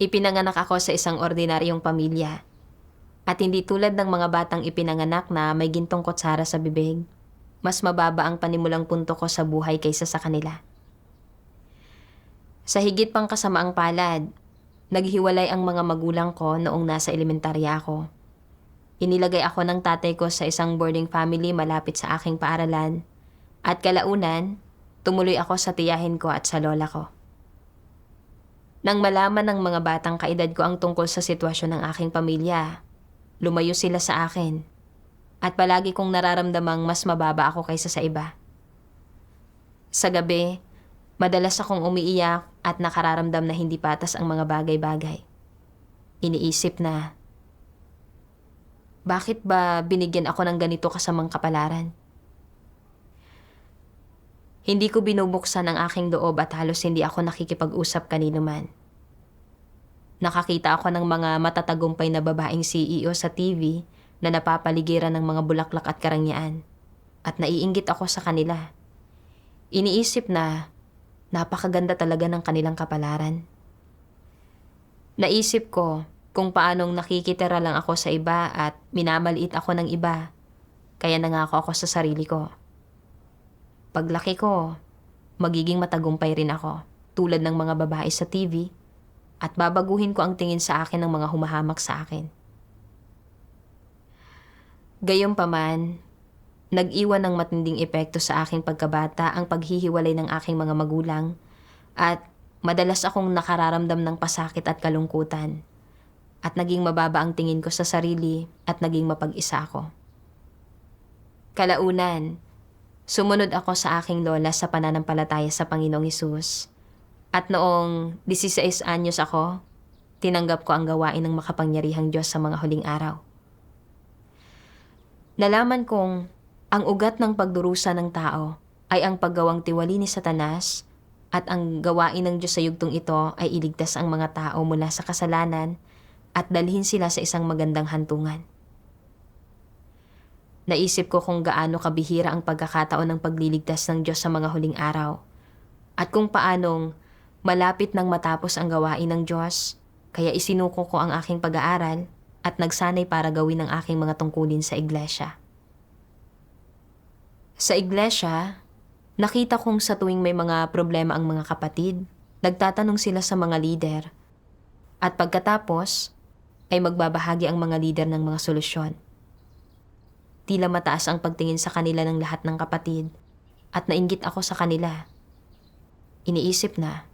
Ipinanganak ako sa isang ordinaryong pamilya at hindi tulad ng mga batang ipinanganak na may gintong kutsara sa bibig. Mas mababa ang panimulang punto ko sa buhay kaysa sa kanila. Sa higit pang kasamaang palad, naghiwalay ang mga magulang ko noong nasa elementarya ako. Inilagay ako ng tatay ko sa isang boarding family malapit sa aking paaralan at kalaunan, tumuloy ako sa tiyahin ko at sa lola ko. Nang malaman ng mga batang kaedad ko ang tungkol sa sitwasyon ng aking pamilya, lumayo sila sa akin at palagi kong nararamdamang mas mababa ako kaysa sa iba. Sa gabi, madalas akong umiiyak at nakararamdam na hindi patas ang mga bagay-bagay. Iniisip na, bakit ba binigyan ako ng ganito kasamang kapalaran? Hindi ko binubuksan ang aking loob at halos hindi ako nakikipag-usap kanino man. Nakakita ako ng mga matatagumpay na babaeng CEO sa TV na napapaligiran ng mga bulaklak at karangyaan. At naiinggit ako sa kanila. Iniisip na napakaganda talaga ng kanilang kapalaran. Naisip ko kung paanong nakikitira lang ako sa iba at minamaliit ako ng iba. Kaya nangako ako sa sarili ko. Paglaki ko, magiging matagumpay rin ako, tulad ng mga babae sa TV, at babaguhin ko ang tingin sa akin ng mga humahamak sa akin. Gayunpaman, nag-iwan ng matinding epekto sa aking pagkabata ang paghihiwalay ng aking mga magulang at madalas akong nakararamdam ng pasakit at kalungkutan at naging mababa ang tingin ko sa sarili at naging mapag-isa ako. Kalaunan, sumunod ako sa aking lola sa pananampalataya sa Panginoong Hesus. At noong 16 anyos ako, tinanggap ko ang gawain ng makapangyarihang Diyos sa mga huling araw. Nalaman kong ang ugat ng pagdurusa ng tao ay ang paggawang tiwali ni Satanas at ang gawain ng Diyos sa yugtong ito ay iligtas ang mga tao mula sa kasalanan at dalhin sila sa isang magandang hantungan. Naisip ko kung gaano kabihira ang pagkakataon ng pagliligtas ng Diyos sa mga huling araw at kung paanong malapit nang matapos ang gawain ng Diyos, kaya isinuko ko ang aking pag-aaral at nagsanay para gawin ang aking mga tungkulin sa iglesia. Sa iglesia, nakita kong sa tuwing may mga problema ang mga kapatid, nagtatanong sila sa mga lider at pagkatapos ay magbabahagi ang mga lider ng mga solusyon. Tila mataas ang pagtingin sa kanila ng lahat ng kapatid at nainggit ako sa kanila. Iniisip na,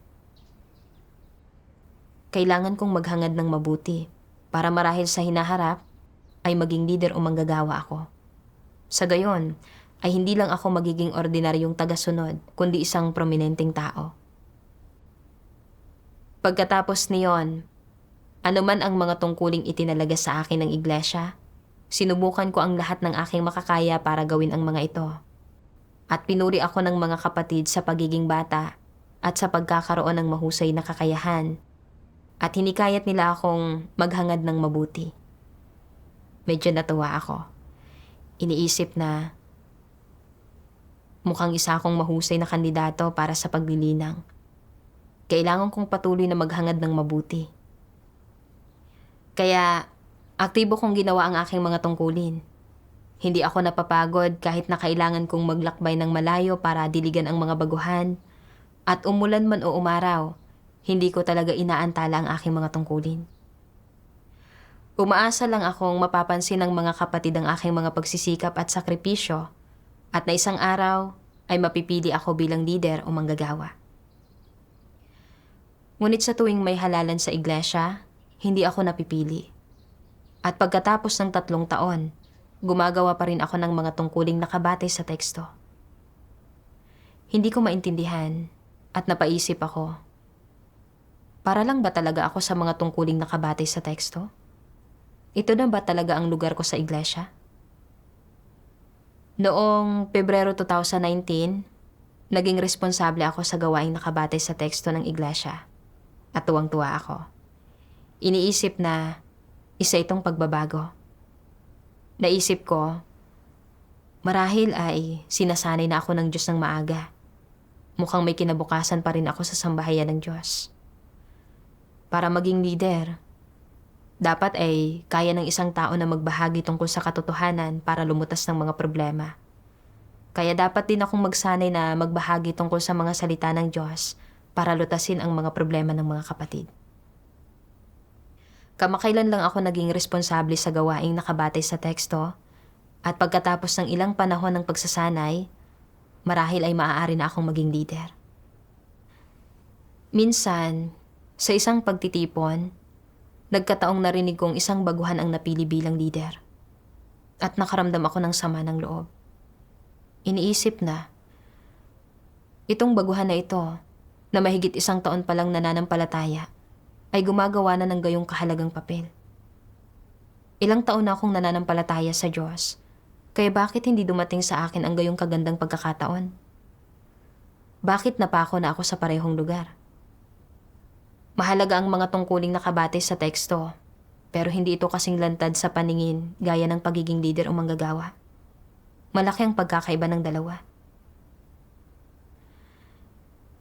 kailangan kong maghangad ng mabuti para marahil sa hinaharap ay maging leader o manggagawa ako. Sa gayon, ay hindi lang ako magiging ordinaryong tagasunod, kundi isang prominenteng tao. Pagkatapos niyon, anuman ang mga tungkuling itinalaga sa akin ng iglesia, sinubukan ko ang lahat ng aking makakaya para gawin ang mga ito. At pinuri ako ng mga kapatid sa pagiging bata at sa pagkakaroon ng mahusay na kakayahan. At hinikayat nila akong maghangad ng mabuti. Medyo natuwa ako. Iniisip na mukhang isa akong mahusay na kandidato para sa paglilinang. Kailangan kong patuloy na maghangad ng mabuti. Kaya aktibo kong ginawa ang aking mga tungkulin. Hindi ako napapagod kahit na kailangan kong maglakbay ng malayo para diligan ang mga baguhan. At umulan man o umaraw, hindi ko talaga inaantala ang aking mga tungkulin. Umaasa lang akong mapapansin ng mga kapatid ang aking mga pagsisikap at sakripisyo at na isang araw ay mapipili ako bilang leader o manggagawa. Ngunit sa tuwing may halalan sa iglesia, hindi ako napipili. At pagkatapos ng 3 taon, gumagawa pa rin ako ng mga tungkuling nakabatay sa teksto. Hindi ko maintindihan at napaisip ako, para lang ba talaga ako sa mga tungkuling nakabatay sa teksto? Ito na ba talaga ang lugar ko sa iglesia? Noong Pebrero 2019, naging responsable ako sa gawaing nakabatay sa teksto ng iglesia. At tuwang-tuwa ako. Iniisip na isa itong pagbabago. Naisip ko, marahil ay sinasanay na ako ng Diyos ng maaga. Mukhang may kinabukasan pa rin ako sa sambahayan ng Diyos. Para maging leader, dapat ay kaya ng isang tao na magbahagi tungkol sa katotohanan para lumutas ng mga problema. Kaya dapat din akong magsanay na magbahagi tungkol sa mga salita ng Diyos para lutasin ang mga problema ng mga kapatid. Kamakailan lang ako naging responsable sa gawaing nakabatay sa teksto at pagkatapos ng ilang panahon ng pagsasanay, marahil ay maaari na akong maging leader. Minsan, sa isang pagtitipon, nagkataong narinig kong isang baguhan ang napili bilang leader. At nakaramdam ako ng sama ng loob. Iniisip na, itong baguhan na ito, na mahigit 1 taon pa lang nananampalataya, ay gumagawa na ng gayong kahalagang papel. Ilang taon na akong nananampalataya sa Diyos, kaya bakit hindi dumating sa akin ang gayong kagandang pagkakataon? Bakit napako na ako sa parehong lugar? Mahalaga ang mga tungkuling nakabatay sa teksto, pero hindi ito kasing lantad sa paningin gaya ng pagiging leader o manggagawa. Malaki ang pagkakaiba ng dalawa.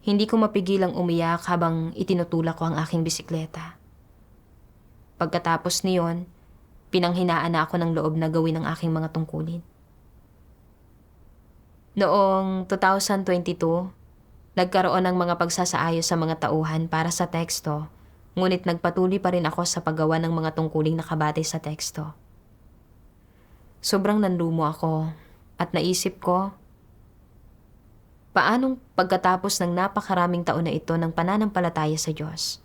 Hindi ko mapigilang umiyak habang itinutulak ko ang aking bisikleta. Pagkatapos niyon, pinanghinaan na ako ng loob na gawin ang aking mga tungkulin. Noong 2022, nagkaroon ng mga pagsasaayos sa mga tauhan para sa teksto, ngunit nagpatuloy pa rin ako sa paggawa ng mga tungkuling nakabatay sa teksto. Sobrang nanlumo ako at naisip ko, paanong pagkatapos ng napakaraming taon na ito ng pananampalataya sa Diyos,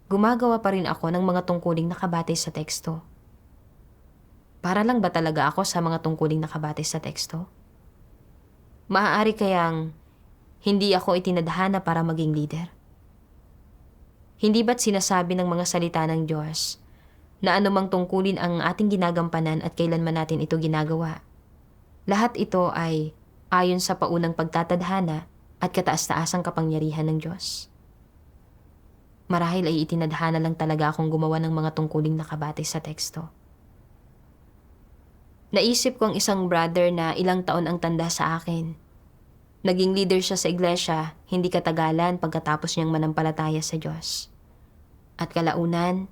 gumagawa pa rin ako ng mga tungkuling nakabatay sa teksto? Para lang ba talaga ako sa mga tungkuling nakabatay sa teksto? Maaari kayang hindi ako itinadhana para maging leader? Hindi ba't sinasabi ng mga salita ng Diyos na anumang tungkulin ang ating ginagampanan at kailanman natin ito ginagawa? Lahat ito ay ayon sa paunang pagtatadhana at kataas-taasang kapangyarihan ng Diyos. Marahil ay itinadhana lang talaga akong gumawa ng mga tungkuling nakabatay sa teksto. Naisip ko ang isang brother na ilang taon ang tanda sa akin. Naging leader siya sa iglesia, hindi katagalan pagkatapos niyang manampalataya sa Diyos. At kalaunan,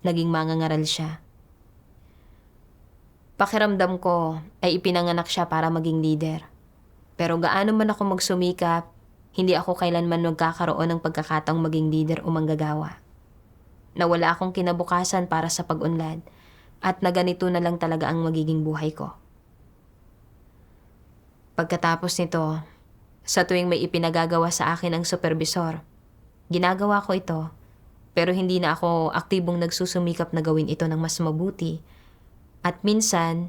naging mangangaral siya. Pakiramdam ko ay ipinanganak siya para maging leader. Pero gaano man ako magsumikap, hindi ako kailanman magkakaroon ng pagkakataong maging leader o manggagawa. Nawala akong kinabukasan para sa pag-unlad at na ganito na lang talaga ang magiging buhay ko. Pagkatapos nito, sa tuwing may ipinagagawa sa akin ang supervisor, ginagawa ko ito, pero hindi na ako aktibong nagsusumikap na gawin ito ng mas mabuti. At minsan,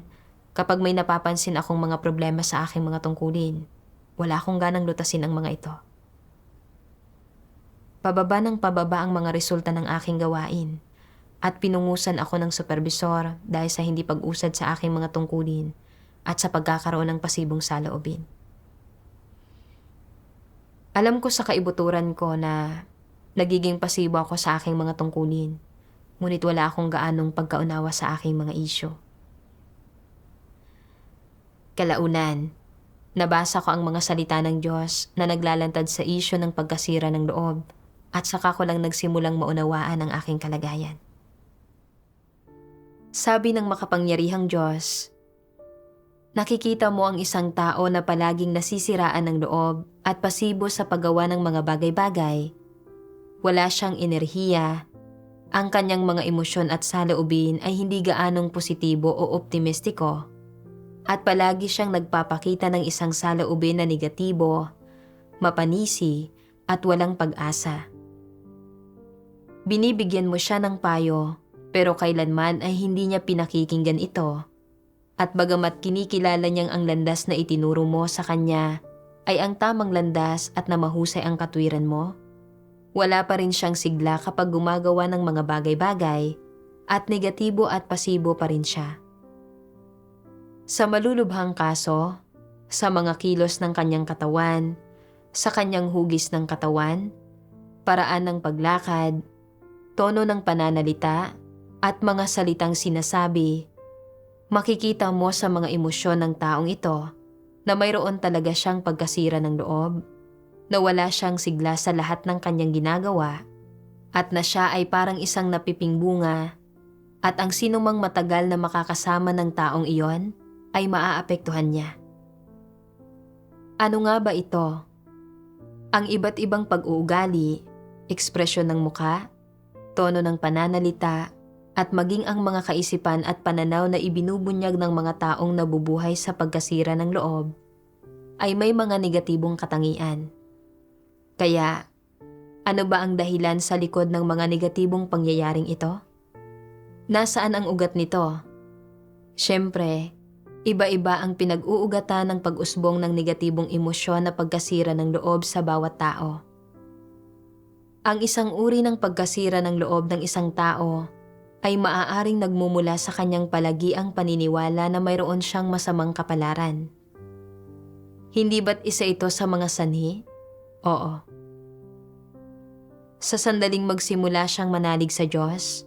kapag may napapansin akong mga problema sa aking mga tungkulin, wala akong ganang lutasin ang mga ito. Pababa ng pababa ang mga resulta ng aking gawain, at pinungusan ako ng supervisor dahil sa hindi pag-usad sa aking mga tungkulin at sa pagkakaroon ng pasibong saloobin. Alam ko sa kaibuturan ko na nagiging pasibo ako sa aking mga tungkulin, ngunit wala akong gaanong pagkaunawa sa aking mga isyu. Kalaunan, nabasa ko ang mga salita ng Diyos na naglalantad sa isyu ng pagkasira ng loob at saka ko lang nagsimulang maunawaan ang aking kalagayan. Sabi ng makapangyarihang Diyos, nakikita mo ang isang tao na palaging nasisiraan ng loob at pasibo sa paggawa ng mga bagay-bagay. Wala siyang enerhiya. Ang kanyang mga emosyon at saloobin ay hindi gaanong positibo o optimistiko. At palagi siyang nagpapakita ng isang saloobin na negatibo, mapanisi at walang pag-asa. Binibigyan mo siya ng payo, pero kailanman ay hindi niya pinakikinggan ito. At bagamat kinikilala niyang ang landas na itinuro mo sa kanya ay ang tamang landas at na mahusay ang katwiran mo, wala pa rin siyang sigla kapag gumagawa ng mga bagay-bagay at negatibo at pasibo pa rin siya. Sa malulubhang kaso, sa mga kilos ng kanyang katawan, sa kanyang hugis ng katawan, paraan ng paglakad, tono ng pananalita at mga salitang sinasabi, makikita mo sa mga emosyon ng taong ito na mayroon talaga siyang pagkasira ng loob, na wala siyang sigla sa lahat ng kanyang ginagawa, at na siya ay parang isang napiping bunga at ang sinumang matagal na makakasama ng taong iyon ay maaapektuhan niya. Ano nga ba ito? Ang iba't ibang pag-uugali, ekspresyon ng muka, tono ng pananalita, at maging ang mga kaisipan at pananaw na ibinubunyag ng mga taong nabubuhay sa pagkasira ng loob ay may mga negatibong katangian. Kaya, ano ba ang dahilan sa likod ng mga negatibong pangyayaring ito? Nasaan ang ugat nito? Siyempre, iba-iba ang pinag-uugatan ng pag-usbong ng negatibong emosyon na pagkasira ng loob sa bawat tao. Ang isang uri ng pagkasira ng loob ng isang tao ay maaaring nagmumula sa kanyang palagiang paniniwala na mayroon siyang masamang kapalaran. Hindi ba't isa ito sa mga sanhi? Oo. Sa sandaling magsimula siyang manalig sa Diyos,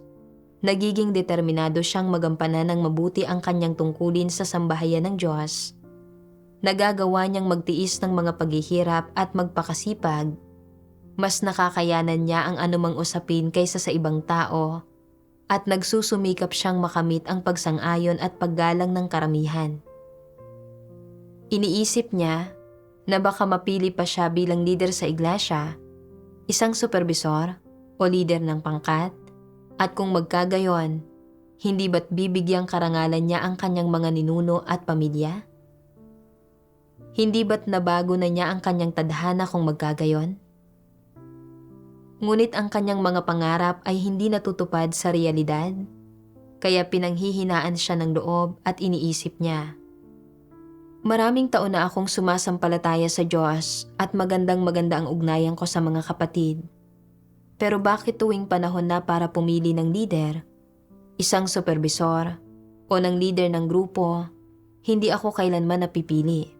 nagiging determinado siyang magampanan ng mabuti ang kanyang tungkulin sa sambahayan ng Diyos. Nagagawa niyang magtiis ng mga paghihirap at magpakasipag. Mas nakakayanan niya ang anumang usapin kaysa sa ibang tao at nagsusumikap siyang makamit ang pagsang-ayon at paggalang ng karamihan. Iniisip niya na baka mapili pa siya bilang leader sa iglesia, isang supervisor o leader ng pangkat, at kung magkagayon, hindi ba't bibigyang karangalan niya ang kanyang mga ninuno at pamilya? Hindi ba't nabago na niya ang kanyang tadhana kung magkagayon? Ngunit ang kanyang mga pangarap ay hindi natutupad sa realidad, kaya pinanghihinaan siya ng loob at iniisip niya. Maraming taon na akong sumasampalataya sa Diyos at magandang-maganda ang ugnayan ko sa mga kapatid. Pero bakit tuwing panahon na para pumili ng leader, isang supervisor, o ng leader ng grupo, hindi ako kailanman napipili?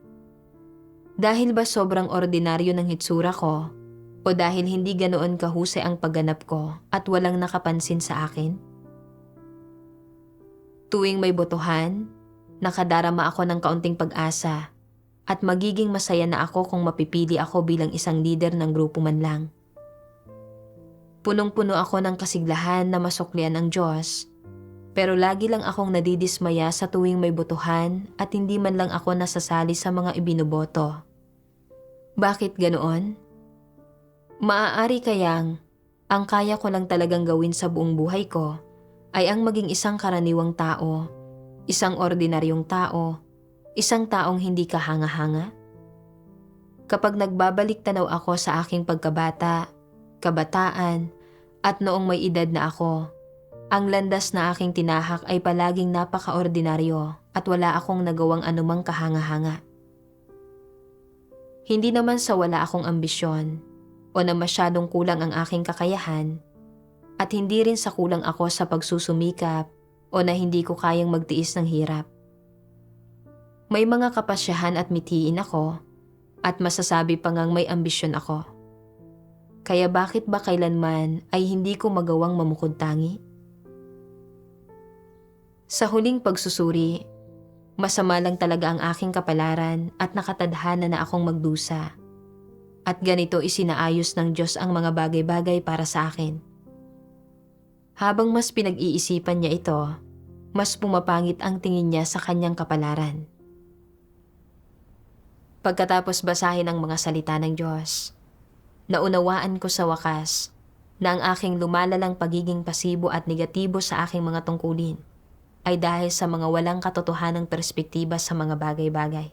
Dahil ba sobrang ordinaryo ng hitsura ko, o dahil hindi ganoon kahusay ang pagganap ko at walang nakapansin sa akin? Tuwing may botohan, nakadarama ako ng kaunting pag-asa at magiging masaya na ako kung mapipili ako bilang isang leader ng grupo man lang. Punong-puno ako ng kasiglahan na masuklian ang Diyos, pero lagi lang akong nadidismaya sa tuwing may botohan at hindi man lang ako nasasali sa mga ibinuboto. Bakit ganoon? Maaari kayang ang kaya ko lang talagang gawin sa buong buhay ko ay ang maging isang karaniwang tao, isang ordinaryong tao, isang taong hindi kahanga-hanga? Kapag nagbabalik tanaw ako sa aking pagkabata, kabataan, at noong may edad na ako, ang landas na aking tinahak ay palaging napaka-ordinaryo at wala akong nagawang anumang kahanga-hanga. Hindi naman sa wala akong ambisyon o na masyadong kulang ang aking kakayahan, at hindi rin sa kulang ako sa pagsusumikap o na hindi ko kayang magtiis ng hirap. May mga kapasyahan at mithiin ako at masasabi pa ngang may ambisyon ako. Kaya bakit ba kailanman ay hindi ko magawang mamukod-tangi? Sa huling pagsusuri, masama lang talaga ang aking kapalaran at nakatadhana na akong magdusa. At ganito isinaayos ng Diyos ang mga bagay-bagay para sa akin. Habang mas pinag-iisipan niya ito, mas pumapangit ang tingin niya sa kanyang kapalaran. Pagkatapos basahin ang mga salita ng Diyos, naunawaan ko sa wakas na ang aking lumalalang pagiging pasibo at negatibo sa aking mga tungkulin ay dahil sa mga walang katotohanang perspektiba sa mga bagay-bagay.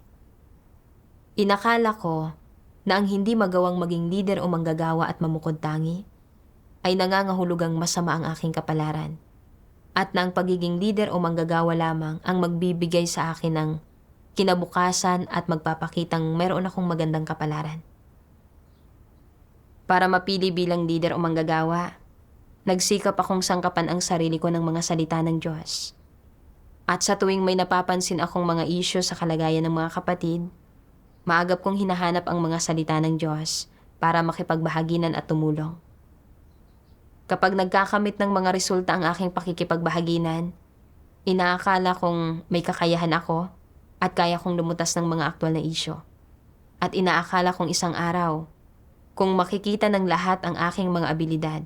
Inakala ko na ang hindi magawang maging leader o manggagawa at mamukod-tangi ay nangangahulugang masama ang aking kapalaran, at na ang pagiging leader o manggagawa lamang ang magbibigay sa akin ng kinabukasan at magpapakitang meron akong magandang kapalaran. Para mapili bilang leader o manggagawa, nagsikap akong sangkapan ang sarili ko ng mga salita ng Diyos. At sa tuwing may napapansin akong mga isyu sa kalagayan ng mga kapatid, maagap kong hinahanap ang mga salita ng Diyos para makipagbahaginan at tumulong. Kapag nagkakamit ng mga resulta ang aking pakikipagbahaginan, inaakala kong may kakayahan ako at kaya kong lumutas ng mga aktwal na isyu. At inaakala kong isang araw, kung makikita ng lahat ang aking mga abilidad,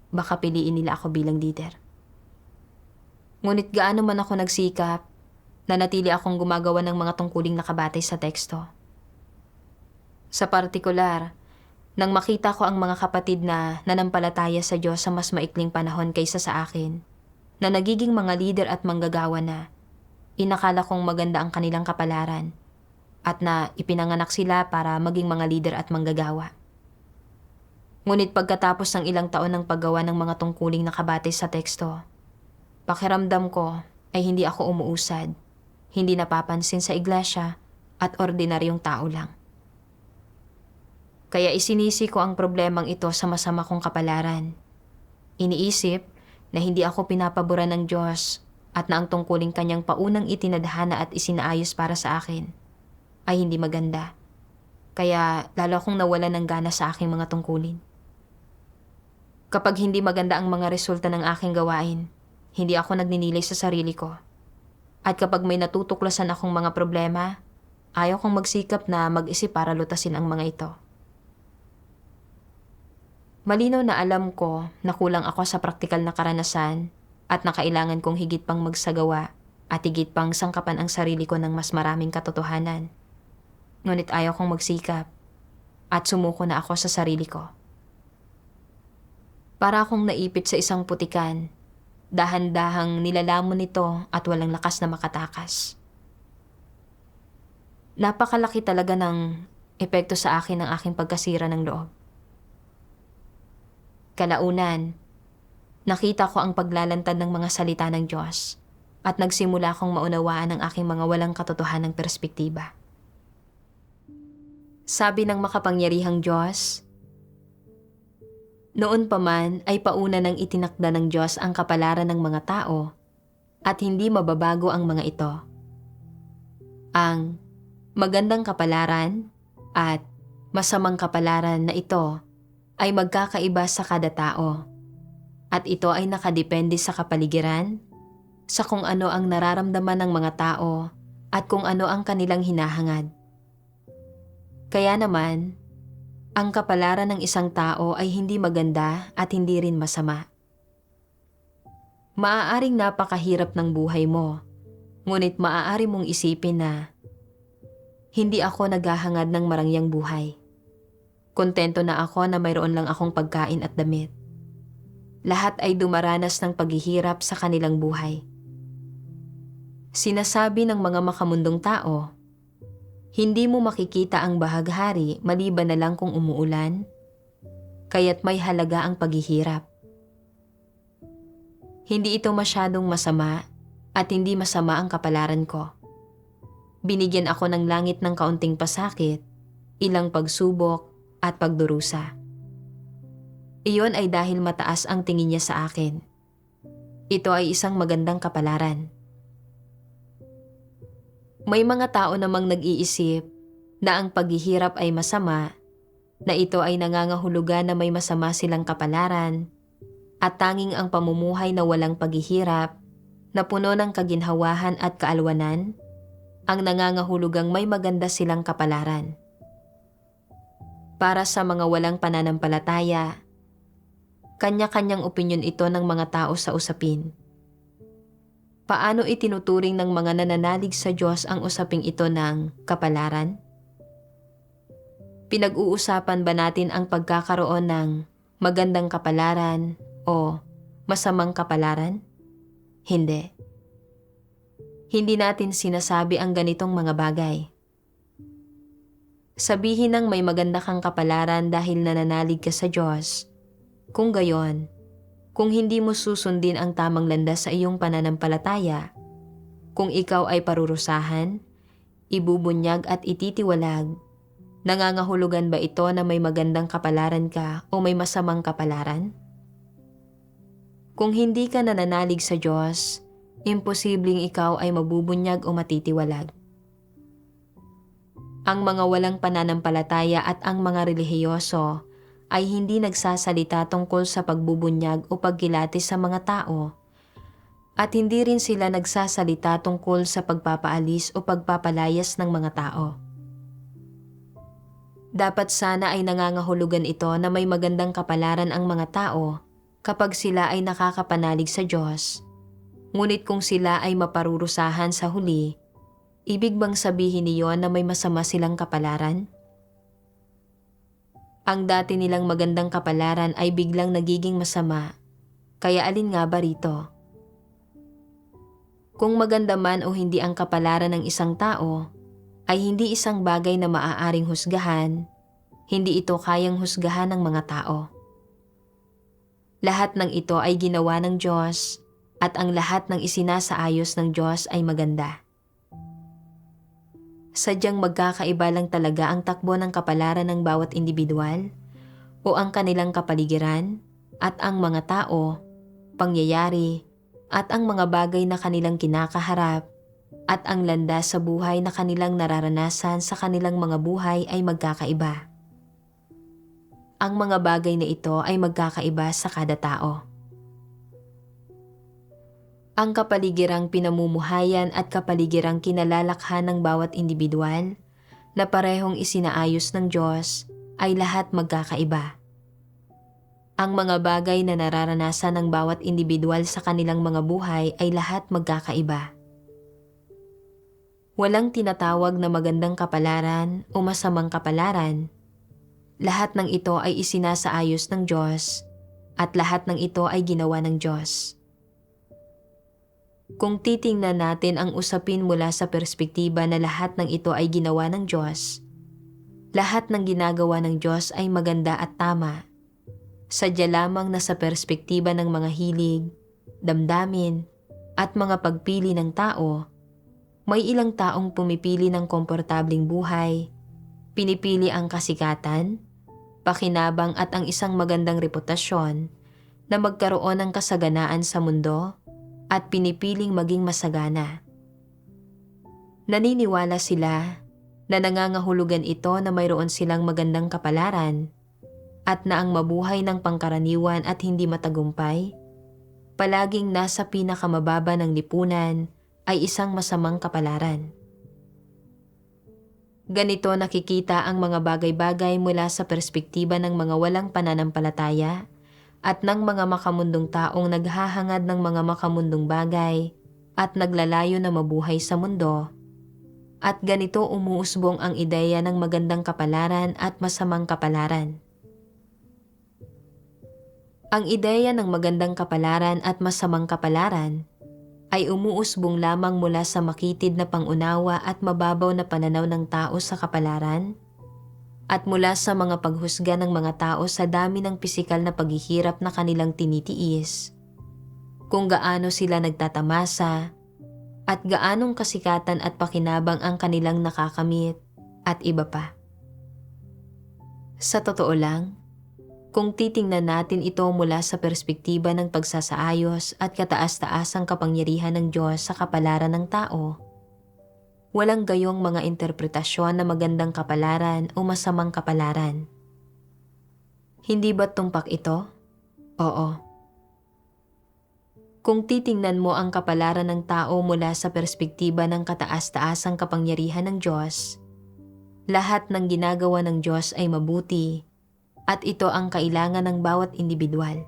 baka piliin nila ako bilang leader. Ngunit gaano man ako nagsikap, nanatili akong gumagawa ng mga tungkuling nakabatay sa teksto. Sa partikular, nang makita ko ang mga kapatid na nanampalataya sa Diyos sa mas maikling panahon kaysa sa akin, na nagiging mga leader at manggagawa na, inakala kong maganda ang kanilang kapalaran at na ipinanganak sila para maging mga leader at manggagawa. Ngunit pagkatapos ng ilang taon ng paggawa ng mga tungkuling nakabatay sa teksto, pakiramdam ko ay hindi ako umuusad, hindi napapansin sa iglesia at ordinaryong tao lang. Kaya isinisi ko ang problemang ito sa masama kong kapalaran. Iniisip na hindi ako pinapaboran ng Diyos at na ang tungkuling kanyang paunang itinadhana at isinaayos para sa akin ay hindi maganda. Kaya lalo akong nawalan ng gana sa aking mga tungkulin. Kapag hindi maganda ang mga resulta ng aking gawain, hindi ako nagninilay sa sarili ko. At kapag may natutuklasan akong mga problema, ayaw kong magsikap na mag-isip para lutasin ang mga ito. Malinaw na alam ko na kulang ako sa praktikal na karanasan at na kailangan kong higit pang magsagawa at higit pang sangkapan ang sarili ko ng mas maraming katotohanan. Ngunit ayaw kong magsikap at sumuko na ako sa sarili ko. Para akong naipit sa isang putikan, dahan-dahang nilalamon nito at walang lakas na makatakas. Napakalaki talaga ng epekto sa akin ng aking pagkasira ng loob. Kalaunan, nakita ko ang paglalantad ng mga salita ng Diyos at nagsimula akong maunawaan ang aking mga walang katotohanang perspektiba. Sabi ng makapangyarihang Diyos, noon pa man ay pauna nang itinakda ng Diyos ang kapalaran ng mga tao at hindi mababago ang mga ito. Ang magandang kapalaran at masamang kapalaran na ito ay magkakaiba sa kada tao at ito ay nakadepende sa kapaligiran, sa kung ano ang nararamdaman ng mga tao at kung ano ang kanilang hinahangad. Kaya naman, ang kapalaran ng isang tao ay hindi maganda at hindi rin masama. Maaaring napakahirap ng buhay mo, ngunit maaari mong isipin na hindi ako naghahangad ng marangyang buhay. Kontento na ako na mayroon lang akong pagkain at damit. Lahat ay dumaranas ng paghihirap sa kanilang buhay. Sinasabi ng mga makamundong tao, hindi mo makikita ang bahaghari maliban na lang kung umuulan, kaya't may halaga ang paghihirap. Hindi ito masyadong masama at hindi masama ang kapalaran ko. Binigyan ako ng langit ng kaunting pasakit, ilang pagsubok, at pagdurusa. Iyon ay dahil mataas ang tingin niya sa akin. Ito ay isang magandang kapalaran. May mga tao namang nag-iisip na ang paghihirap ay masama, na ito ay nangangahulugan na may masama silang kapalaran, at tanging ang pamumuhay na walang paghihirap, na puno ng kaginhawahan at kaalwanan, ang nangangahulugang may maganda silang kapalaran. Para sa mga walang pananampalataya, kanya-kanyang opinyon ito ng mga tao sa usapin. Paano itinuturing ng mga nananalig sa Diyos ang usaping ito ng kapalaran? Pinag-uusapan ba natin ang pagkakaroon ng magandang kapalaran o masamang kapalaran? Hindi. Hindi natin sinasabi ang ganitong mga bagay. Sabihin ng may maganda kang kapalaran dahil nananalig ka sa Diyos. Kung gayon, kung hindi mo susundin ang tamang landas sa iyong pananampalataya, kung ikaw ay parurusahan, ibubunyag at ititiwalag, nangangahulugan ba ito na may magandang kapalaran ka o may masamang kapalaran? Kung hindi ka nananalig sa Diyos, imposibleng ikaw ay mabubunyag o matitiwalag. Ang mga walang pananampalataya at ang mga relihiyoso ay hindi nagsasalita tungkol sa pagbubunyag o pagkilatis sa mga tao, at hindi rin sila nagsasalita tungkol sa pagpapaalis o pagpapalayas ng mga tao. Dapat sana ay nangangahulugan ito na may magandang kapalaran ang mga tao kapag sila ay nakakapanalig sa Diyos. Ngunit kung sila ay maparurusahan sa huli, ibig bang sabihin niyon na may masama silang kapalaran? Ang dati nilang magandang kapalaran ay biglang nagiging masama, kaya alin nga ba rito? Kung maganda man o hindi ang kapalaran ng isang tao, ay hindi isang bagay na maaaring husgahan, hindi ito kayang husgahan ng mga tao. Lahat ng ito ay ginawa ng Diyos at ang lahat ng isinasaayos ng Diyos ay maganda. Sadyang magkakaiba lang talaga ang takbo ng kapalaran ng bawat individual o ang kanilang kapaligiran at ang mga tao, pangyayari at ang mga bagay na kanilang kinakaharap at ang landas sa buhay na kanilang nararanasan sa kanilang mga buhay ay magkakaiba. Ang mga bagay na ito ay magkakaiba sa kada tao. Ang kapaligirang pinamumuhayan at kapaligirang kinalalakhan ng bawat individual na parehong isinaayos ng Diyos ay lahat magkakaiba. Ang mga bagay na nararanasan ng bawat individual sa kanilang mga buhay ay lahat magkakaiba. Walang tinatawag na magandang kapalaran o masamang kapalaran. Lahat ng ito ay isinasaayos ng Diyos at lahat ng ito ay ginawa ng Diyos. Kung titingnan natin ang usapin mula sa perspektiba na lahat ng ito ay ginawa ng Diyos, lahat ng ginagawa ng Diyos ay maganda at tama. Sadya lamang na sa perspektiba ng mga hilig, damdamin, at mga pagpili ng tao, may ilang taong pumipili ng komportabling buhay, pinipili ang kasikatan, pakinabang at ang isang magandang reputasyon na magkaroon ng kasaganaan sa mundo at pinipiling maging masagana. Naniniwala sila na nangangahulugan ito na mayroon silang magandang kapalaran at na ang mabuhay ng pangkaraniwan at hindi matagumpay, palaging nasa pinakamababa ng lipunan ay isang masamang kapalaran. Ganito nakikita ang mga bagay-bagay mula sa perspektiba ng mga walang pananampalataya at ng mga makamundong taong naghahangad ng mga makamundong bagay at naglalayo na mabuhay sa mundo. At ganito umuusbong ang ideya ng magandang kapalaran at masamang kapalaran. Ang ideya ng magandang kapalaran at masamang kapalaran ay umuusbong lamang mula sa makitid na pangunawa at mababaw na pananaw ng tao sa kapalaran at mula sa mga paghusga ng mga tao sa dami ng pisikal na paghihirap na kanilang tinitiis, kung gaano sila nagtatamasa at gaanong kasikatan at pakinabang ang kanilang nakakamit at iba pa. Sa totoo lang, kung titingnan natin ito mula sa perspektiba ng pagsasaayos at kataas-taasang kapangyarihan ng Diyos sa kapalaran ng tao, walang gayong mga interpretasyon na magandang kapalaran o masamang kapalaran. Hindi ba tumpak ito? Oo. Kung titingnan mo ang kapalaran ng tao mula sa perspektiba ng kataas-taasang kapangyarihan ng Diyos, lahat ng ginagawa ng Diyos ay mabuti at ito ang kailangan ng bawat individual.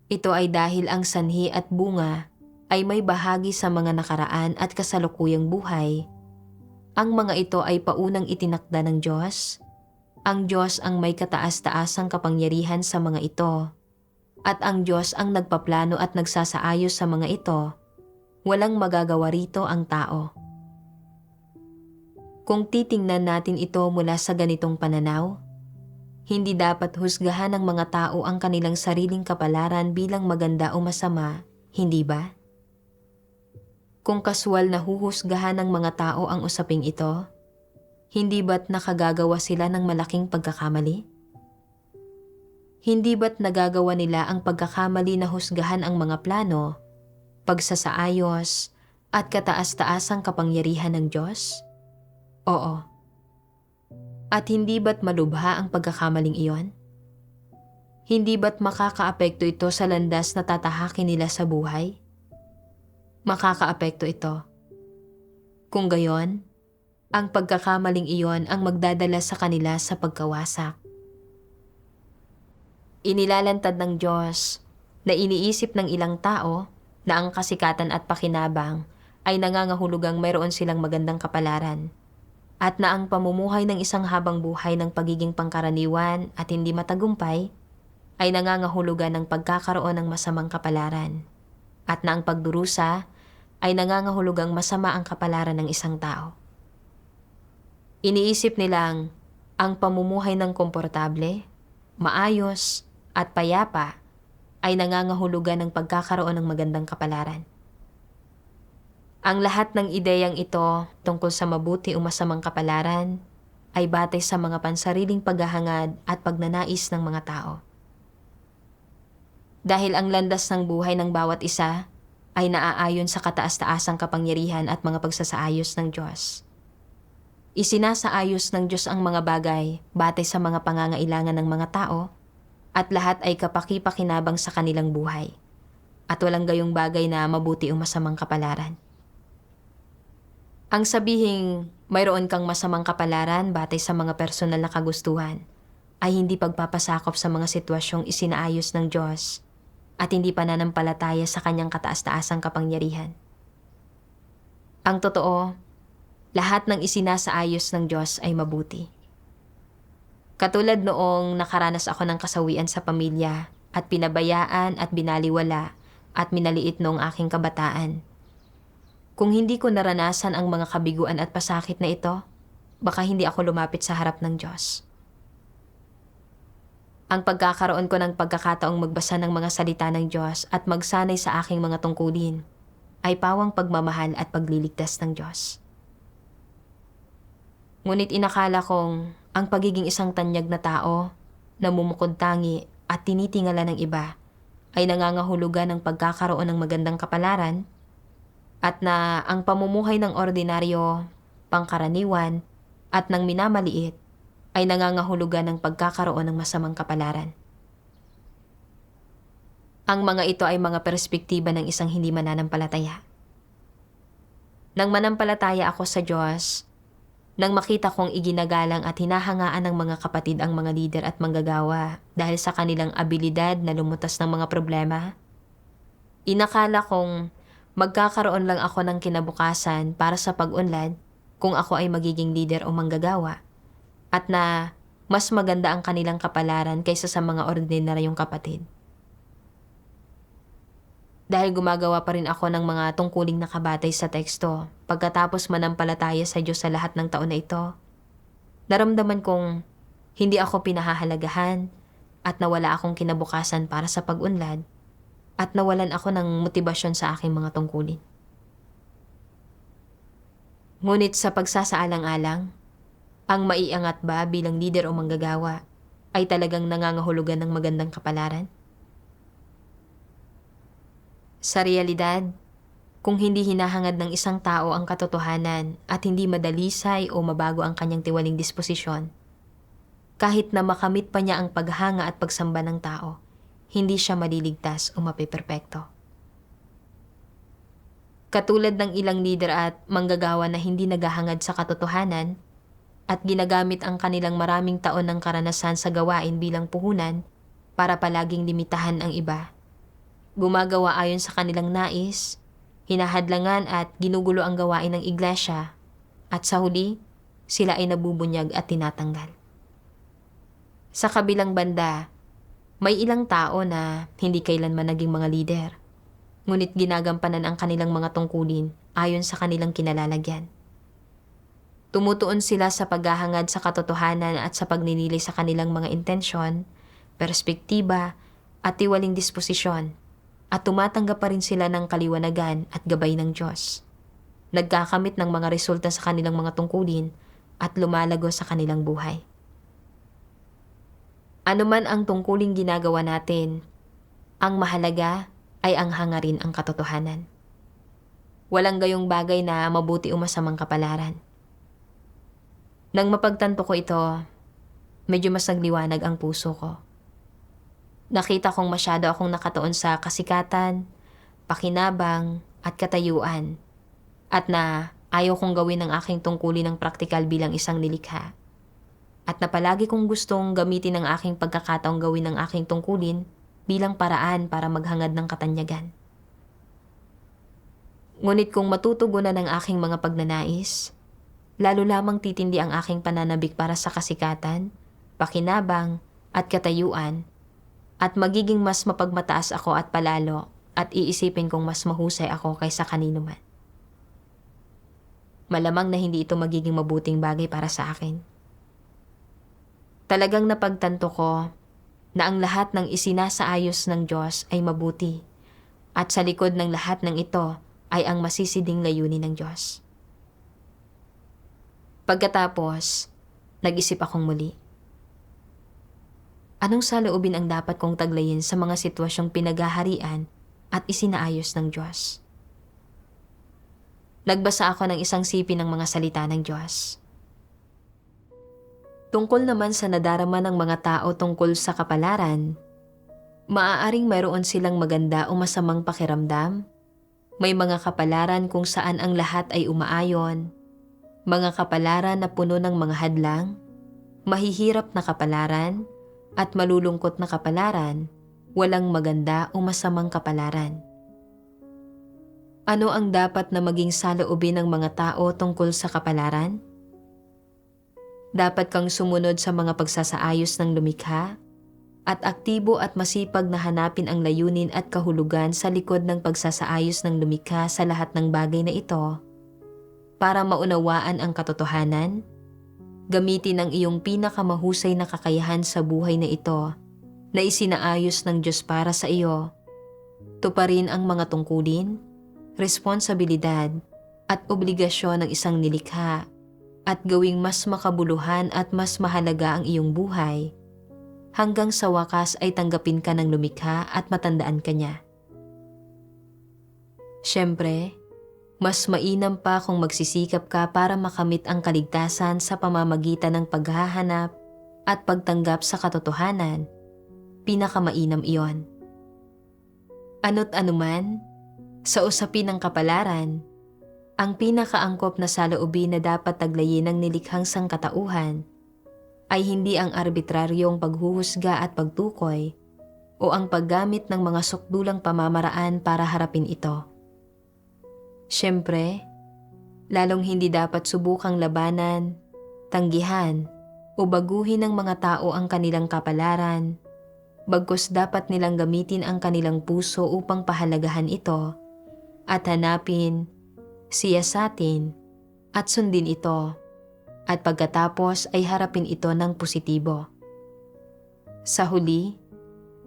Ito ay dahil ang sanhi at bunga ay may bahagi sa mga nakaraan at kasalukuyang buhay. Ang mga ito ay paunang itinakda ng Diyos. Ang Diyos ang may kataas-taasang kapangyarihan sa mga ito. At ang Diyos ang nagpaplano at nagsasaayos sa mga ito. Walang magagawa rito ang tao. Kung titingnan natin ito mula sa ganitong pananaw, hindi dapat husgahan ng mga tao ang kanilang sariling kapalaran bilang maganda o masama, hindi ba? Kung kaswal na huhusgahan ng mga tao ang usaping ito, hindi ba't nakagagawa sila ng malaking pagkakamali? Hindi ba't nagagawa nila ang pagkakamali na husgahan ang mga plano, pagsasaayos, at kataas-taasang kapangyarihan ng Diyos? Oo. At hindi ba't malubha ang pagkakamaling iyon? Hindi ba't makakaapekto ito sa landas na tatahakin nila sa buhay? Makakaapekto ito. Kung gayon, ang pagkakamaling iyon ang magdadala sa kanila sa pagkawasak. Inilalantad ng Diyos na iniisip ng ilang tao na ang kasikatan at pakinabang ay nangangahulugang mayroon silang magandang kapalaran at na ang pamumuhay ng isang habang buhay ng pagiging pangkaraniwan at hindi matagumpay ay nangangahulugan ng pagkakaroon ng masamang kapalaran at na ang pagdurusa ay nangangahulugang masama ang kapalaran ng isang tao. Iniisip nilang ang pamumuhay ng komportable, maayos at payapa ay nangangahulugan ng pagkakaroon ng magandang kapalaran. Ang lahat ng ideyang ito tungkol sa mabuti o masamang kapalaran ay batay sa mga pansariling paghahangad at pagnanais ng mga tao. Dahil ang landas ng buhay ng bawat isa ay naaayon sa kataas-taasang kapangyarihan at mga pagsasaayos ng Diyos. Isinasaayos ng Diyos ang mga bagay batay sa mga pangangailangan ng mga tao at lahat ay kapaki-pakinabang sa kanilang buhay at walang gayong bagay na mabuti o masamang kapalaran. Ang sabihing mayroon kang masamang kapalaran batay sa mga personal na kagustuhan ay hindi pagpapasakop sa mga sitwasyong isinaayos ng Diyos at hindi pananampalataya sa kanyang kataas-taasang kapangyarihan. Ang totoo, lahat ng isinasaayos ng Diyos ay mabuti. Katulad noong nakaranas ako ng kasawian sa pamilya at pinabayaan at binaliwala at minaliit noong aking kabataan. Kung hindi ko naranasan ang mga kabiguan at pasakit na ito, baka hindi ako lumapit sa harap ng Diyos. Ang pagkakaroon ko ng pagkakataong magbasa ng mga salita ng Diyos at magsanay sa aking mga tungkulin ay pawang pagmamahal at pagliligtas ng Diyos. Ngunit inakala kong ang pagiging isang tanyag na tao, namumukod tangi at tinitingala ng iba ay nangangahulugan ng pagkakaroon ng magandang kapalaran at na ang pamumuhay ng ordinaryo, pangkaraniwan at ng minamaliit ay nangangahulugan ng pagkakaroon ng masamang kapalaran. Ang mga ito ay mga perspektiba ng isang hindi mananampalataya. Nang manampalataya ako sa Diyos, nang makita kong iginagalang at hinahangaan ng mga kapatid ang mga lider at manggagawa dahil sa kanilang abilidad na lumutas ng mga problema, inakala kong magkakaroon lang ako ng kinabukasan para sa pag-unlad kung ako ay magiging leader o manggagawa at na mas maganda ang kanilang kapalaran kaysa sa mga ordinaryong kapatid. Dahil gumagawa pa rin ako ng mga tungkuling nakabatay sa teksto pagkatapos manampalataya sa Diyos sa lahat ng taon na ito, naramdaman kong hindi ako pinahahalagahan at nawala akong kinabukasan para sa pag-unlad at nawalan ako ng motibasyon sa aking mga tungkulin. Ngunit sa pagsasaalang-alang, ang maiangat ba bilang leader o manggagawa ay talagang nangangahulugan ng magandang kapalaran? Sa realidad, kung hindi hinahangad ng isang tao ang katotohanan at hindi madalisay o mabago ang kanyang tiwaling disposisyon, kahit na makamit pa niya ang paghanga at pagsamba ng tao, hindi siya maliligtas o mapiperpekto. Katulad ng ilang leader at manggagawa na hindi naghahangad sa katotohanan at ginagamit ang kanilang maraming taon ng karanasan sa gawain bilang puhunan para palaging limitahan ang iba. Gumagawa ayon sa kanilang nais, hinahadlangan at ginugulo ang gawain ng iglesia at sa huli, sila ay nabubunyag at tinatanggal. Sa kabilang banda, may ilang tao na hindi kailanman naging mga lider, ngunit ginagampanan ang kanilang mga tungkulin ayon sa kanilang kinalalagyan. Tumutuon sila sa paghahangad sa katotohanan at sa pagninilay sa kanilang mga intensyon, perspektiba at tiwaling disposisyon at tumatanggap pa rin sila ng kaliwanagan at gabay ng Diyos. Nagkakamit ng mga resulta sa kanilang mga tungkulin at lumalago sa kanilang buhay. Ano man ang tungkuling ginagawa natin, ang mahalaga ay ang hangarin ang katotohanan. Walang gayong bagay na mabuti o masamang kapalaran. Nang mapagtanto ko ito, medyo mas nagliwanag ang puso ko. Nakita kong masyado akong nakatuon sa kasikatan, pakinabang at katayuan at na ayaw kong gawin ang aking tungkulin ng praktikal bilang isang nilikha. at na palagi kong gustong gamitin ang aking pagkakataong gawin ang aking tungkulin bilang paraan para maghangad ng katanyagan. Ngunit kung matutugunan ang aking mga pagnanais, lalo lamang titindi ang aking pananabik para sa kasikatan, pakinabang at katayuan, at magiging mas mapagmataas ako at palalo at iisipin kong mas mahusay ako kaysa kanino man. Malamang na hindi ito magiging mabuting bagay para sa akin. Talagang napagtanto ko na ang lahat ng isinasaayos ng Diyos ay mabuti at sa likod ng lahat ng ito ay ang masisiding layunin ng Diyos. Pagkatapos, nag-isip akong muli. Anong saloobin ang dapat kong taglayin sa mga sitwasyong pinaghaharian at isinaayos ng Diyos? Nagbasa ako ng isang sipi ng mga salita ng Diyos. Tungkol naman sa nadarama ng mga tao tungkol sa kapalaran, maaaring mayroon silang maganda o masamang pakiramdam. May mga kapalaran kung saan ang lahat ay umaayon, mga kapalaran na puno ng mga hadlang, mahihirap na kapalaran, at malulungkot na kapalaran, walang maganda o masamang kapalaran. Ano ang dapat na maging saloobin ng mga tao tungkol sa kapalaran? Dapat kang sumunod sa mga pagsasaayos ng lumikha at aktibo at masipag na hanapin ang layunin at kahulugan sa likod ng pagsasaayos ng lumikha sa lahat ng bagay na ito para maunawaan ang katotohanan, gamitin ang iyong pinakamahusay na kakayahan sa buhay na ito na isinaayos ng Diyos para sa iyo, tuparin ang mga tungkulin, responsibilidad at obligasyon ng isang nilikha at gawing mas makabuluhan at mas mahalaga ang iyong buhay hanggang sa wakas ay tanggapin ka ng lumikha at matandaan ka niya. Siyempre, mas mainam pa kung magsisikap ka para makamit ang kaligtasan sa pamamagitan ng paghahanap at pagtanggap sa katotohanan. Pinakamainam iyon. Ano't anuman, sa usapin ng kapalaran, ang pinakaangkop na saloobin na dapat taglayin ng nilikhang sangkatauhan ay hindi ang arbitraryong paghuhusga at pagtukoy o ang paggamit ng mga sukdulang pamamaraan para harapin ito. Siyempre, lalong hindi dapat subukang labanan, tanggihan o baguhin ng mga tao ang kanilang kapalaran, bagkus dapat nilang gamitin ang kanilang puso upang pahalagahan ito at hanapin, siyasatin at sundin ito at pagkatapos ay harapin ito ng positibo. Sa huli,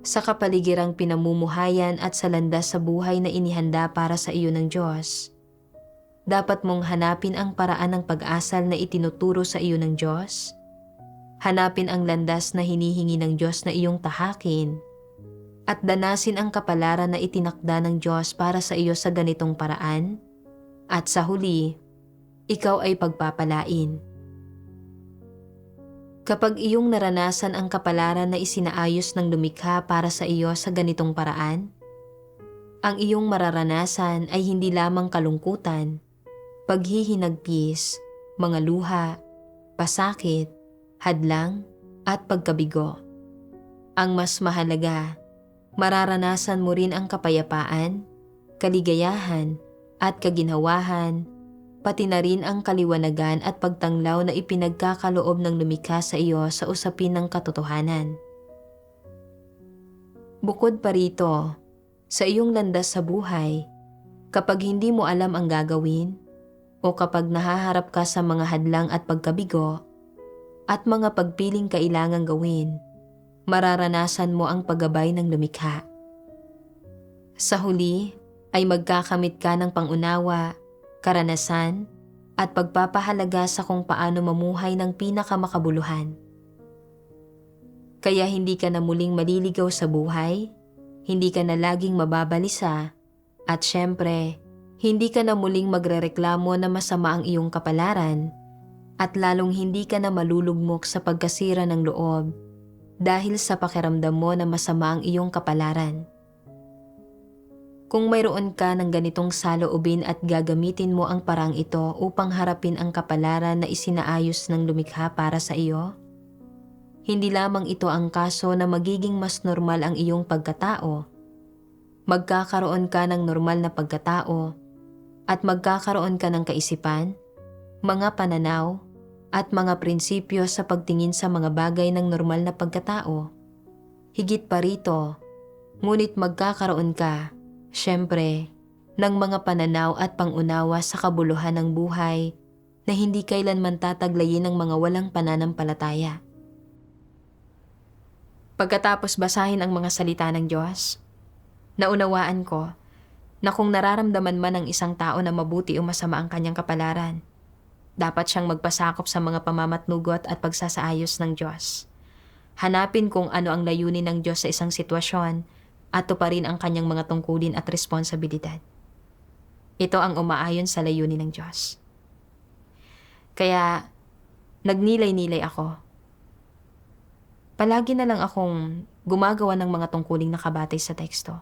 sa kapaligirang pinamumuhayan at sa landas sa buhay na inihanda para sa iyo ng Diyos, dapat mong hanapin ang paraan ng pag-asal na itinuturo sa iyo ng Diyos, hanapin ang landas na hinihingi ng Diyos na iyong tahakin, at danasin ang kapalaran na itinakda ng Diyos para sa iyo sa ganitong paraan, at sa huli, ikaw ay pagpapalain. Kapag iyong naranasan ang kapalaran na isinaayos ng lumikha para sa iyo sa ganitong paraan, ang iyong mararanasan ay hindi lamang kalungkutan, paghihinagpis, mga luha, pasakit, hadlang, at pagkabigo. Ang mas mahalaga, mararanasan mo rin ang kapayapaan, kaligayahan, at kaginhawahan, pati na rin ang kaliwanagan at pagtanglaw na ipinagkakaloob ng lumikha sa iyo sa usapin ng katotohanan. Bukod pa rito, sa iyong landas sa buhay, kapag hindi mo alam ang gagawin, o kapag nahaharap ka sa mga hadlang at pagkabigo, at mga pagpiling kailangang gawin, mararanasan mo ang paggabay ng lumikha. Sa huli, ay magkakamit ka ng pangunawa, karanasan, at pagpapahalaga sa kung paano mamuhay ng pinakamakabuluhan. Kaya hindi ka na muling maliligaw sa buhay, hindi ka na laging mababalisa, at syempre, hindi ka na muling magrereklamo na masama ang iyong kapalaran, at lalong hindi ka na malulugmok sa pagkasira ng loob dahil sa pakiramdam mo na masama ang iyong kapalaran. Kung mayroon ka ng ganitong saloobin at gagamitin mo ang parang ito upang harapin ang kapalaran na isinaayos ng lumikha para sa iyo, hindi lamang ito ang kaso na magiging mas normal ang iyong pagkatao. Magkakaroon ka ng normal na pagkatao at magkakaroon ka ng kaisipan, mga pananaw, at mga prinsipyo sa pagtingin sa mga bagay ng normal na pagkatao. Higit pa rito, ngunit magkakaroon ka, syempre, ng mga pananaw at pangunawa sa kabuluhan ng buhay na hindi kailanman tataglayin ng mga walang pananampalataya. Pagkatapos basahin ang mga salita ng Diyos, naunawaan ko na kung nararamdaman man ng isang tao na mabuti o masama ang kanyang kapalaran, dapat siyang magpasakop sa mga pamamatnugot at pagsasaayos ng Diyos. Hanapin kung ano ang layunin ng Diyos sa isang sitwasyon at tuparin ang kanyang mga tungkulin at responsibilidad. Ito ang umaayon sa layunin ng Diyos. Kaya, nagnilay-nilay ako. Palagi na lang akong gumagawa ng mga tungkuling nakabatay sa teksto.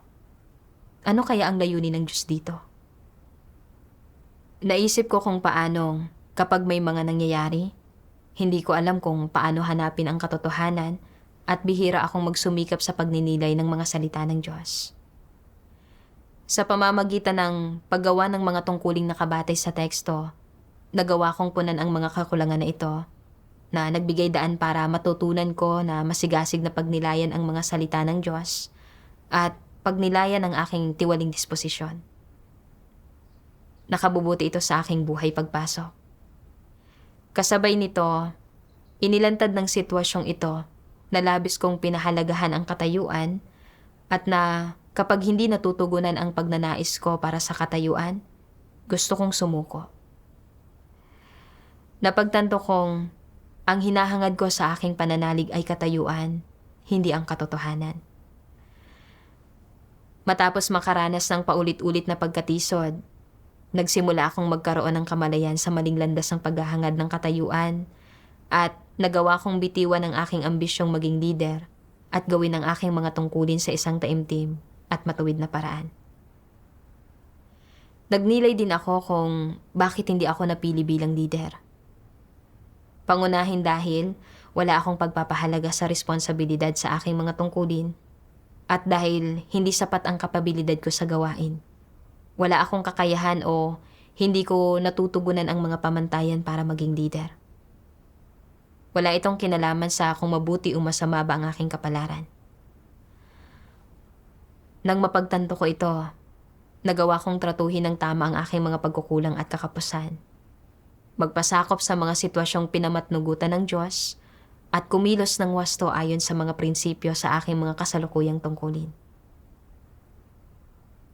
Ano kaya ang layunin ng Diyos dito? Naisip ko kung paanong kapag may mga nangyayari, hindi ko alam kung paano hanapin ang katotohanan at bihira akong magsumikap sa pagninilay ng mga salita ng Diyos. Sa pamamagitan ng paggawa ng mga tungkuling nakabatay sa teksto, nagawa kong punan ang mga kakulangan na ito na nagbigay daan para matutunan ko na masigasig na pagnilayan ang mga salita ng Diyos at pagnilayan ang aking tiwaling disposisyon. Nakabubuti ito sa aking buhay pagpasok. Kasabay nito, inilantad ng sitwasyong ito na labis kong pinahalagahan ang katayuan at na kapag hindi natutugunan ang pagnanais ko para sa katayuan, gusto kong sumuko. Napagtanto kong ang hinahangad ko sa aking pananalig ay katayuan, hindi ang katotohanan. Matapos makaranas ng paulit-ulit na pagkatisod, nagsimula akong magkaroon ng kamalayan sa maling landas ng paghahangad ng katayuan at nagawa kong bitiwan ang aking ambisyong maging leader at gawin ang aking mga tungkulin sa isang taimtim at matuwid na paraan. Nagnilay din ako kung bakit hindi ako napili bilang leader. Pangunahin dahil wala akong pagpapahalaga sa responsibilidad sa aking mga tungkulin at dahil hindi sapat ang kapabilidad ko sa gawain. Wala akong kakayahan o hindi ko natutugunan ang mga pamantayan para maging leader. Wala itong kinalaman sa kung mabuti o masama ba ang aking kapalaran. Nang mapagtanto ko ito, nagawa kong tratuhin ng tama ang aking mga pagkukulang at kakapusan. Magpasakop sa mga sitwasyong pinamatnugutan ng Diyos at kumilos ng wasto ayon sa mga prinsipyo sa aking mga kasalukuyang tungkulin.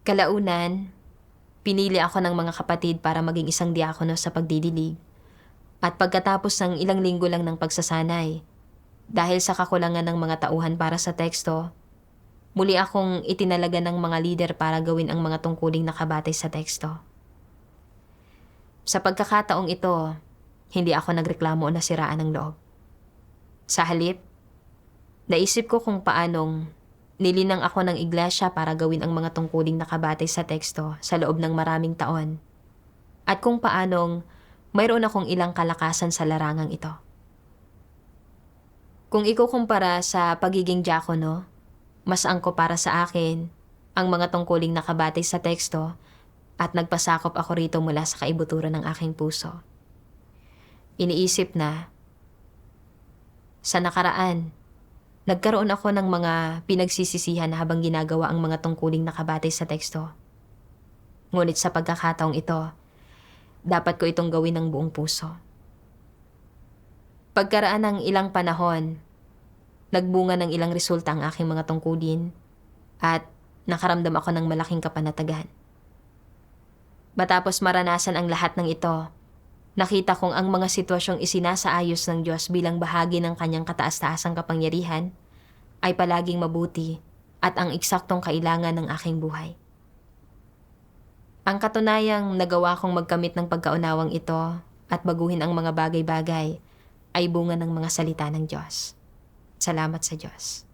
Kalaunan, pinili ako ng mga kapatid para maging isang diakono sa pagdidilig at pagkatapos ng ilang linggo lang ng pagsasanay, dahil sa kakulangan ng mga tauhan para sa teksto, muli akong itinalaga ng mga lider para gawin ang mga tungkuling nakabatay sa teksto. Sa pagkakataong ito, hindi ako nagreklamo o nasiraan ng loob. Sa halip, naisip ko kung paanong nilinang ako ng iglesia para gawin ang mga tungkuling nakabatay sa teksto sa loob ng maraming taon at kung paanong mayroon akong ilang kalakasan sa larangang ito. Kung ikukumpara sa pagiging diakono, mas angko para sa akin ang mga tungkuling nakabatay sa teksto at nagpasakop ako rito mula sa kaibuturan ng aking puso. Iniisip na, sa nakaraan, nagkaroon ako ng mga pinagsisisihan habang ginagawa ang mga tungkuling nakabatay sa teksto. Ngunit sa pagkakataong ito, dapat ko itong gawin ng buong puso. Pagkaraan ng ilang panahon, nagbunga ng ilang resulta ang aking mga tungkulin at nakaramdam ako ng malaking kapanatagan. Matapos maranasan ang lahat ng ito, nakita kong ang mga sitwasyong isinasaayos ng Diyos bilang bahagi ng kanyang kataas-taasang kapangyarihan ay palaging mabuti at ang eksaktong kailangan ng aking buhay. Ang katunayang nagawa kong magkamit ng pagkaunawang ito at baguhin ang mga bagay-bagay ay bunga ng mga salita ng Diyos. Salamat sa Diyos.